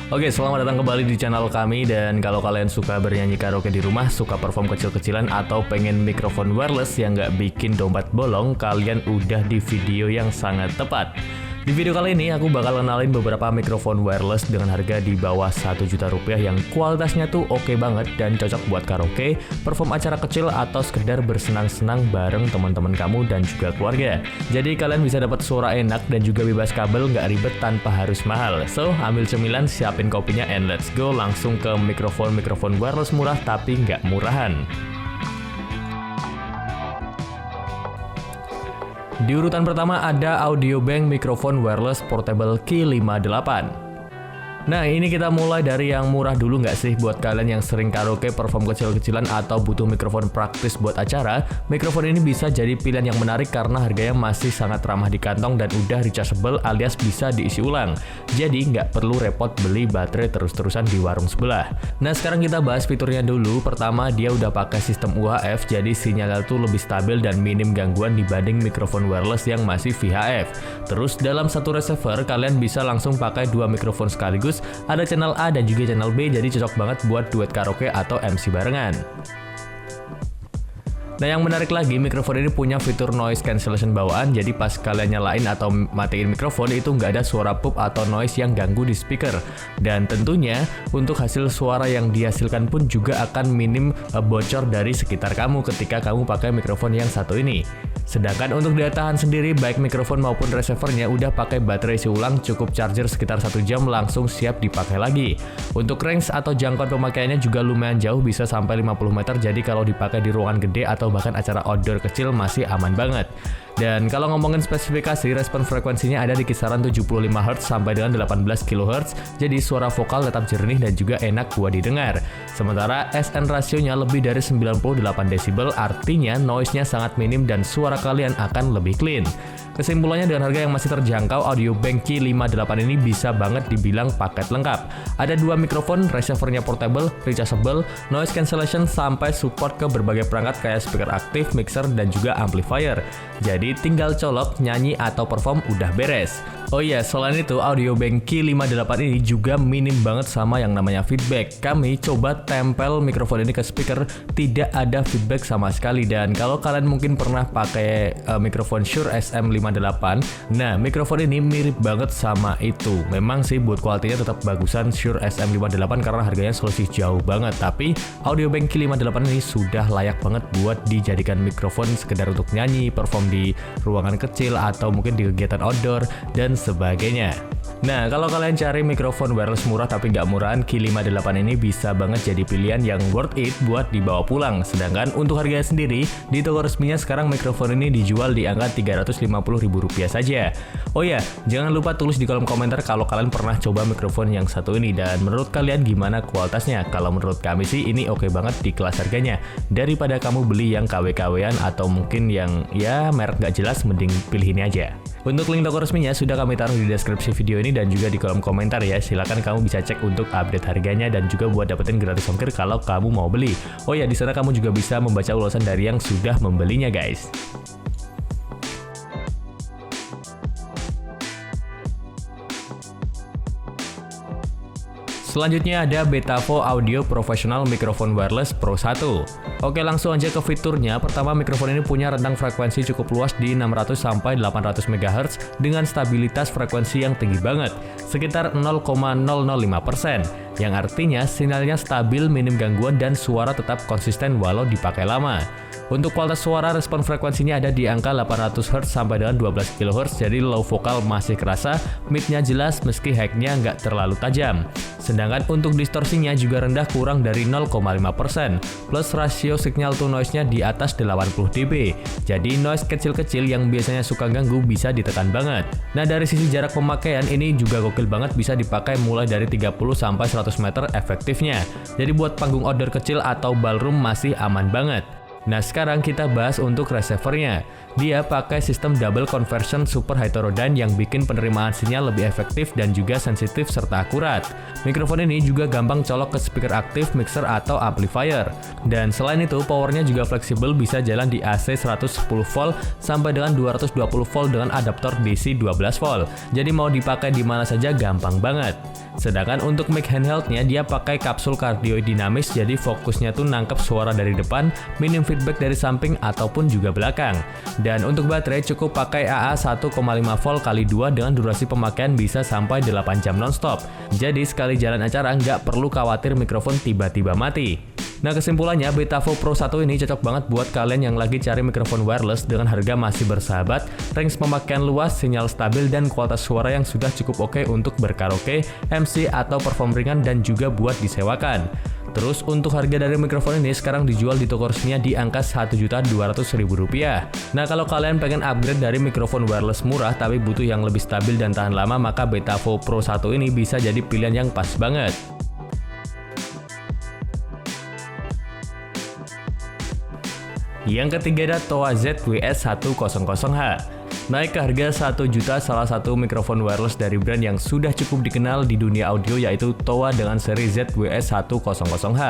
Oke, selamat datang kembali di channel kami. Dan kalau kalian suka bernyanyi karaoke di rumah, suka perform kecil-kecilan, atau pengen mikrofon wireless yang nggak bikin dompet bolong, kalian udah di video yang sangat tepat. Di video kali ini aku bakal kenalin beberapa mikrofon wireless dengan harga di bawah 1 juta rupiah yang kualitasnya tuh oke banget dan cocok buat karaoke, perform acara kecil, atau sekedar bersenang-senang bareng teman-teman kamu dan juga keluarga. Jadi kalian bisa dapat suara enak dan juga bebas kabel, nggak ribet tanpa harus mahal. So, ambil cemilan, siapin kopinya, and let's go langsung ke mikrofon wireless murah tapi nggak murahan. Di urutan pertama ada Audiobank mikrofon wireless portable Q58. Nah, ini kita mulai dari yang murah dulu nggak sih? Buat kalian yang sering karaoke, perform kecil-kecilan, atau butuh mikrofon praktis buat acara, mikrofon ini bisa jadi pilihan yang menarik karena harganya masih sangat ramah di kantong dan udah rechargeable alias bisa diisi ulang. Jadi nggak perlu repot beli baterai terus-terusan di warung sebelah. Nah, sekarang kita bahas fiturnya dulu. Pertama, dia udah pakai sistem UHF, jadi sinyalnya tuh lebih stabil dan minim gangguan dibanding mikrofon wireless yang masih VHF. Terus dalam satu receiver, kalian bisa langsung pakai dua mikrofon sekaligus. Ada channel A dan juga channel B, jadi cocok banget buat duet karaoke atau MC barengan. Nah, yang menarik lagi, mikrofon ini punya fitur noise cancellation bawaan, jadi pas kalian nyalain atau matiin mikrofon itu nggak ada suara pop atau noise yang ganggu di speaker. Dan tentunya untuk hasil suara yang dihasilkan pun juga akan minim bocor dari sekitar kamu ketika kamu pakai mikrofon yang satu ini. Sedangkan untuk daya tahan sendiri, baik mikrofon maupun receivernya udah pakai baterai isi ulang, cukup charger sekitar 1 jam langsung siap dipakai lagi. Untuk range atau jangkauan pemakaiannya juga lumayan jauh, bisa sampai 50 meter, jadi kalau dipakai di ruangan gede atau bahkan acara outdoor kecil masih aman banget. Dan kalau ngomongin spesifikasi, respon frekuensinya ada di kisaran 75 Hz sampai dengan 18 kHz, jadi suara vokal tetap jernih dan juga enak buat didengar. Sementara SN rasionya lebih dari 98 desibel, artinya noise-nya sangat minim dan suara kalian akan lebih clean. Kesimpulannya, dengan harga yang masih terjangkau, Audiobank Q58 ini bisa banget dibilang paket lengkap. Ada dua mikrofon, receivernya portable, rechargeable, noise cancellation, sampai support ke berbagai perangkat kayak speaker aktif, mixer, dan juga amplifier. Jadi tinggal colok, nyanyi, atau perform udah beres. Oh iya, selain itu Audiobank Q58 ini juga minim banget sama yang namanya feedback. Kami coba tempel mikrofon ini ke speaker, tidak ada feedback sama sekali. Dan kalau kalian mungkin pernah pakai mikrofon Shure SM58, nah mikrofon ini mirip banget sama itu. Memang sih buat kualitinya tetap bagusan Shure SM58 karena harganya selisih jauh banget. Tapi Audiobank Q58 ini sudah layak banget buat dijadikan mikrofon sekedar untuk nyanyi, perform di ruangan kecil, atau mungkin di kegiatan outdoor dan sebagainya. Nah, kalau kalian cari mikrofon wireless murah tapi nggak murahan, Q58 ini bisa banget jadi pilihan yang worth it buat dibawa pulang. Sedangkan untuk harganya sendiri, di toko resminya sekarang mikrofon ini dijual di angka Rp350.000 saja. Oh ya, jangan lupa tulis di kolom komentar kalau kalian pernah coba mikrofon yang satu ini dan menurut kalian gimana kualitasnya. Kalau menurut kami sih ini oke banget di kelas harganya. Daripada kamu beli yang KW-KW-an atau mungkin yang ya merek nggak jelas, mending pilih ini aja. Untuk link toko resminya sudah kami taruh di deskripsi video ini dan juga di kolom komentar ya. Silahkan kamu bisa cek untuk update harganya dan juga buat dapetin gratis ongkir kalau kamu mau beli. Oh ya, di sana kamu juga bisa membaca ulasan dari yang sudah membelinya, guys. Selanjutnya ada Betavo Audio Professional Microphone Wireless Pro 1. Oke, langsung aja ke fiturnya. Pertama, mikrofon ini punya rentang frekuensi cukup luas di 600 sampai 800 MHz dengan stabilitas frekuensi yang tinggi banget, sekitar 0,005%, yang artinya sinyalnya stabil, minim gangguan, dan suara tetap konsisten walau dipakai lama. Untuk kualitas suara, respon frekuensinya ada di angka 800 Hz sampai dengan 12 kHz, jadi low vokal masih kerasa, mid-nya jelas meski high-nya nggak terlalu tajam. Sedangkan untuk distorsinya juga rendah, kurang dari 0,5%, plus rasio signal to noise-nya di atas 80 dB. Jadi noise kecil-kecil yang biasanya suka ganggu bisa ditekan banget. Nah, dari sisi jarak pemakaian ini juga gokil banget, bisa dipakai mulai dari 30 sampai 100 meter efektifnya. Jadi buat panggung outdoor kecil atau ballroom masih aman banget. Nah sekarang kita bahas untuk receivernya. Dia pakai sistem double conversion super heterodyne yang bikin penerimaan sinyal lebih efektif dan juga sensitif serta akurat. Mikrofon ini juga gampang colok ke speaker aktif, mixer atau amplifier. Dan selain itu powernya juga fleksibel, bisa jalan di AC 110 volt sampai dengan 220 volt dengan adaptor DC 12 volt. Jadi mau dipakai di mana saja gampang banget. Sedangkan untuk mic handheldnya dia pakai kapsul kardioid dinamis, jadi fokusnya tuh nangkep suara dari depan, minim feedback dari samping ataupun juga belakang. Dan untuk baterai cukup pakai AA 1,5 volt x 2 dengan durasi pemakaian bisa sampai 8 jam nonstop. Jadi sekali jalan acara nggak perlu khawatir mikrofon tiba-tiba mati. Nah kesimpulannya, Betavo Pro 1 ini cocok banget buat kalian yang lagi cari mikrofon wireless dengan harga masih bersahabat, range pemakaian luas, sinyal stabil, dan kualitas suara yang sudah cukup oke untuk berkaraoke, MC, atau perform ringan dan juga buat disewakan. Terus untuk harga dari mikrofon ini sekarang dijual di toko resminya di angka Rp1.200.000. Nah kalau kalian pengen upgrade dari mikrofon wireless murah tapi butuh yang lebih stabil dan tahan lama, maka Betavo Pro 1 ini bisa jadi pilihan yang pas banget. Yang ketiga ada Towa ZWS-100H. Naik ke harga 1 juta, salah satu mikrofon wireless dari brand yang sudah cukup dikenal di dunia audio yaitu Towa dengan seri ZWS-100H.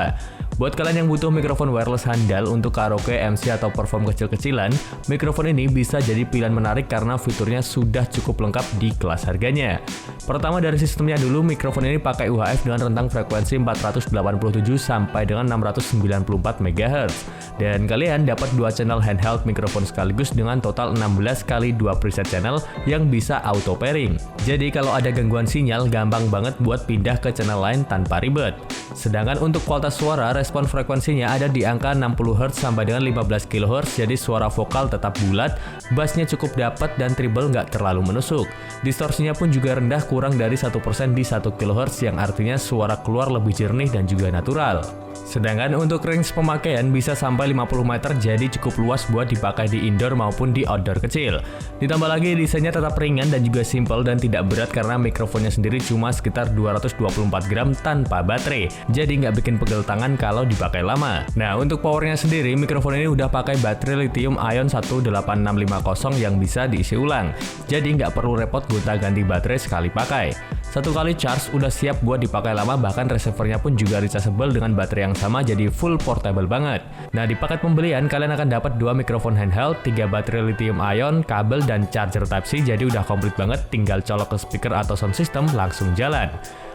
Buat kalian yang butuh mikrofon wireless handal untuk karaoke, MC, atau perform kecil-kecilan, mikrofon ini bisa jadi pilihan menarik karena fiturnya sudah cukup lengkap di kelas harganya. Pertama dari sistemnya dulu, mikrofon ini pakai UHF dengan rentang frekuensi 487 sampai dengan 694 MHz. Dan kalian dapat 2 channel handheld mikrofon sekaligus dengan total 16 kali 2 preset channel yang bisa auto pairing. Jadi kalau ada gangguan sinyal, gampang banget buat pindah ke channel lain tanpa ribet. Sedangkan untuk kualitas suara, respon frekuensinya ada di angka 60 Hz sampai dengan 15 kHz, jadi suara vokal tetap bulat, bassnya cukup dapat dan treble nggak terlalu menusuk. Distorsinya pun juga rendah, kurang dari 1% di 1 kHz, yang artinya suara keluar lebih jernih dan juga natural. Sedangkan untuk range pemakaian bisa sampai 50 meter, jadi cukup luas buat dipakai di indoor maupun di outdoor kecil. Ditambah lagi desainnya tetap ringan dan juga simple dan tidak berat karena mikrofonnya sendiri cuma sekitar 224 gram tanpa baterai, jadi nggak bikin pegel tangan kalau dipakai lama. Nah untuk powernya sendiri, mikrofon ini udah pakai baterai lithium ion 18650 yang bisa diisi ulang, jadi nggak perlu repot gonta-ganti baterai sekali pakai. Satu kali charge udah siap buat dipakai lama, bahkan receivernya pun juga rechargeable dengan baterai yang sama, jadi full portable banget. Nah di paket pembelian kalian akan dapat 2 mikrofon handheld, 3 baterai lithium ion, kabel, dan charger Type-C, jadi udah komplit banget, tinggal colok ke speaker atau sound system langsung jalan.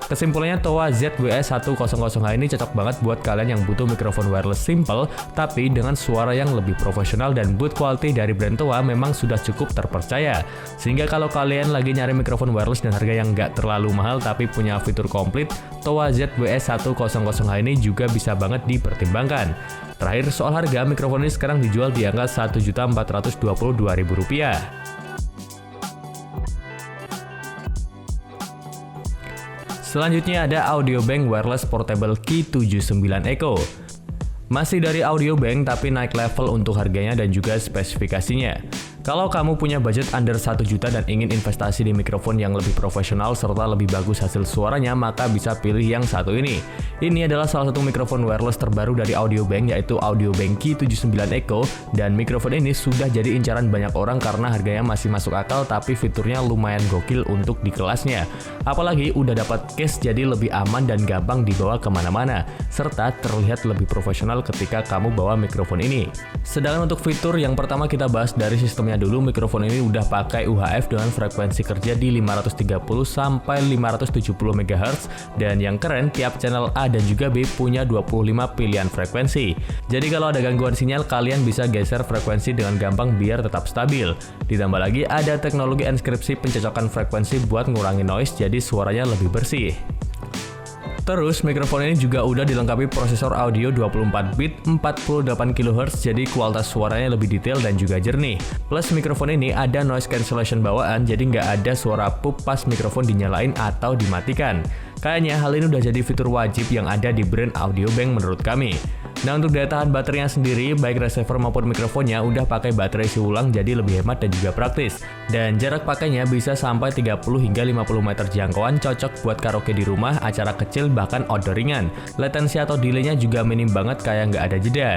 Kesimpulannya, Towa ZWS-100H ini cocok banget buat kalian yang butuh mikrofon wireless simple tapi dengan suara yang lebih profesional, dan build quality dari brand Towa memang sudah cukup terpercaya. Sehingga kalau kalian lagi nyari mikrofon wireless dan harga yang nggak terlalu mahal tapi punya fitur komplit, Towa ZWS-100H ini juga bisa banget dipertimbangkan. Terakhir soal harga, mikrofon ini sekarang dijual di angka Rp1.422.000. Selanjutnya ada Audiobank Wireless Portable Key 79 Echo. Masih dari Audiobank tapi naik level untuk harganya dan juga spesifikasinya. Kalau kamu punya budget under 1 juta dan ingin investasi di mikrofon yang lebih profesional serta lebih bagus hasil suaranya, maka bisa pilih yang satu ini. Ini adalah salah satu mikrofon wireless terbaru dari Audiobank, yaitu Audiobank Key 79 Echo, dan mikrofon ini sudah jadi incaran banyak orang karena harganya masih masuk akal tapi fiturnya lumayan gokil untuk di kelasnya. Apalagi udah dapat case, jadi lebih aman dan gampang dibawa kemana-mana, serta terlihat lebih profesional ketika kamu bawa mikrofon ini. Sedangkan untuk fitur yang pertama kita bahas dari sistemnya dulu, mikrofon ini udah pakai UHF dengan frekuensi kerja di 530 sampai 570 MHz, dan yang keren tiap channel A dan juga B punya 25 pilihan frekuensi. Jadi kalau ada gangguan sinyal, kalian bisa geser frekuensi dengan gampang biar tetap stabil. Ditambah lagi ada teknologi enskripsi pencocokan frekuensi buat ngurangi noise, jadi suaranya lebih bersih. Terus mikrofon ini juga udah dilengkapi prosesor audio 24 bit 48 kHz, jadi kualitas suaranya lebih detail dan juga jernih. Plus mikrofon ini ada noise cancellation bawaan, jadi nggak ada suara pup pas mikrofon dinyalain atau dimatikan. Kayaknya hal ini udah jadi fitur wajib yang ada di brand Audiobank menurut kami. Nah untuk daya tahan baterainya sendiri, baik receiver maupun mikrofonnya udah pakai baterai isi ulang, jadi lebih hemat dan juga praktis. Dan jarak pakainya bisa sampai 30 hingga 50 meter jangkauan, cocok buat karaoke di rumah, acara kecil, bahkan outdoor ringan. Latensi atau delay-nya juga minim banget, kayak nggak ada jeda.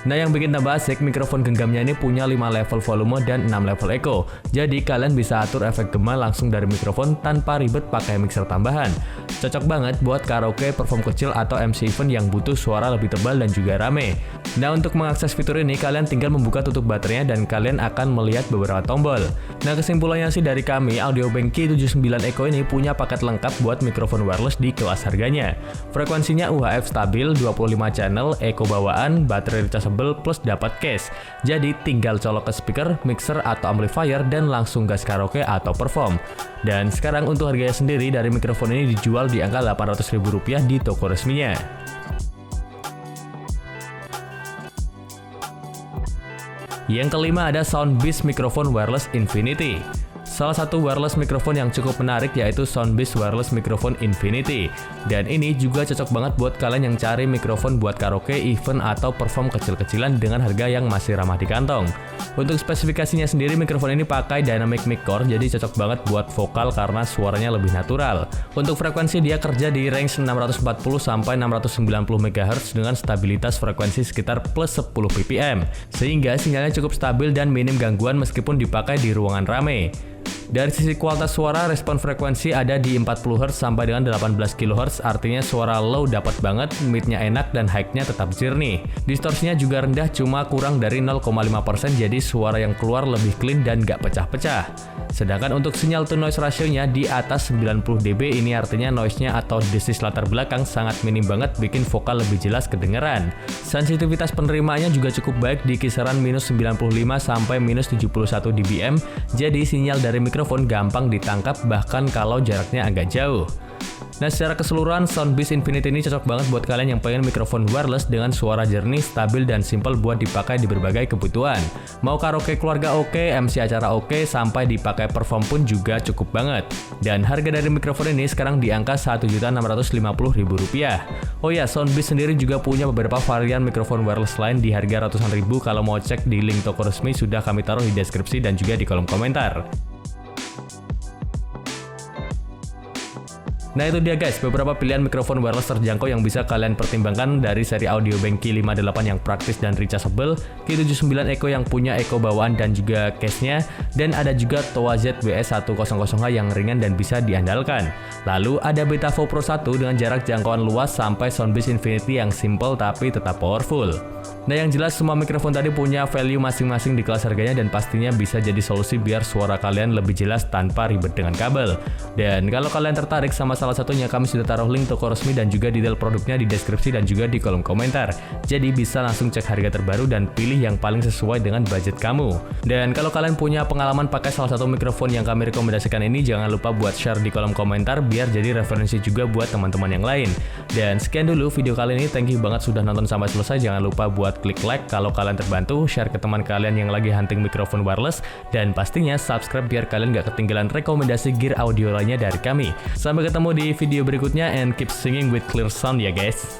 Nah, yang bikin tambah asik, mikrofon genggamnya ini punya 5 level volume dan 6 level echo. Jadi kalian bisa atur efek gema langsung dari mikrofon tanpa ribet pakai mixer tambahan. Cocok banget buat karaoke, perform kecil, atau MC event yang butuh suara lebih tebal dan juga rame. Nah, untuk mengakses fitur ini, kalian tinggal membuka tutup baterainya dan kalian akan melihat beberapa tombol. Nah, kesimpulannya sih dari kami, Audiobank Q79 Echo ini punya paket lengkap buat mikrofon wireless di kelas harganya. Frekuensinya UHF stabil, 25 channel, echo bawaan, baterai rechargeable, plus dapat case. Jadi tinggal colok ke speaker, mixer, atau amplifier dan langsung gas karaoke atau perform. Dan sekarang untuk harganya sendiri dari mikrofon ini dijual di angka Rp800.000 di toko resminya. Yang kelima ada Soundbiz Microphone Wireless Infinity. Salah satu wireless mikrofon yang cukup menarik yaitu Soundbiz Wireless Microphone Infinity. Dan ini juga cocok banget buat kalian yang cari mikrofon buat karaoke, event, atau perform kecil-kecilan dengan harga yang masih ramah di kantong. Untuk spesifikasinya sendiri, mikrofon ini pakai Dynamic Mic Core, jadi cocok banget buat vokal karena suaranya lebih natural. Untuk frekuensi dia kerja di range 640 sampai 690 MHz dengan stabilitas frekuensi sekitar plus 10 ppm, sehingga sinyalnya cukup stabil dan minim gangguan meskipun dipakai di ruangan rame. Dari sisi kualitas suara, respon frekuensi ada di 40 Hz sampai dengan 18 kHz, artinya suara low dapat banget, mid-nya enak, dan high-nya tetap jernih. Distorsinya juga rendah, cuma kurang dari 0,5%, jadi suara yang keluar lebih clean dan gak pecah-pecah. Sedangkan untuk sinyal to noise ratio-nya di atas 90 dB, ini artinya noise-nya atau desis latar belakang sangat minim banget, bikin vokal lebih jelas kedengeran. Sensitivitas penerimaannya juga cukup baik di kisaran minus 95 sampai minus 71 dBm, jadi sinyal dari mikrofon gampang ditangkap bahkan kalau jaraknya agak jauh. Nah, secara keseluruhan Soundbiz Infinity ini cocok banget buat kalian yang pengen mikrofon wireless dengan suara jernih, stabil, dan simple buat dipakai di berbagai kebutuhan. Mau karaoke keluarga oke, MC acara oke, sampai dipakai perform pun juga cukup banget. Dan harga dari mikrofon ini sekarang di angka Rp1.650.000. Oh ya, Soundbiz sendiri juga punya beberapa varian mikrofon wireless lain di harga ratusan ribu. Kalau mau cek di link toko resmi sudah kami taruh di deskripsi dan juga di kolom komentar. Nah, itu dia guys, beberapa pilihan mikrofon wireless terjangkau yang bisa kalian pertimbangkan dari seri Audiobank Q58 yang praktis dan rechargeable, Q79 Echo yang punya echo bawaan dan juga case-nya, dan ada juga Towa ZWS100H yang ringan dan bisa diandalkan. Lalu ada Betavo Pro 1 dengan jarak jangkauan luas sampai Soundbiz Infinity yang simple tapi tetap powerful. Nah, yang jelas semua mikrofon tadi punya value masing-masing di kelas harganya dan pastinya bisa jadi solusi biar suara kalian lebih jelas tanpa ribet dengan kabel. Dan kalau kalian tertarik sama salah satunya, kami sudah taruh link toko resmi dan juga detail produknya di deskripsi dan juga di kolom komentar. Jadi bisa langsung cek harga terbaru dan pilih yang paling sesuai dengan budget kamu. Dan kalau kalian punya pengalaman pakai salah satu mikrofon yang kami rekomendasikan ini, jangan lupa buat share di kolom komentar biar jadi referensi juga buat teman-teman yang lain. Dan sekian dulu video kali ini, thank you banget sudah nonton sampai selesai. Jangan lupa buat klik like kalau kalian terbantu, share ke teman kalian yang lagi hunting mikrofon wireless, dan pastinya subscribe biar kalian gak ketinggalan rekomendasi gear audio lainnya dari kami. Sampai ketemu di video berikutnya and keep singing with clear sound ya guys.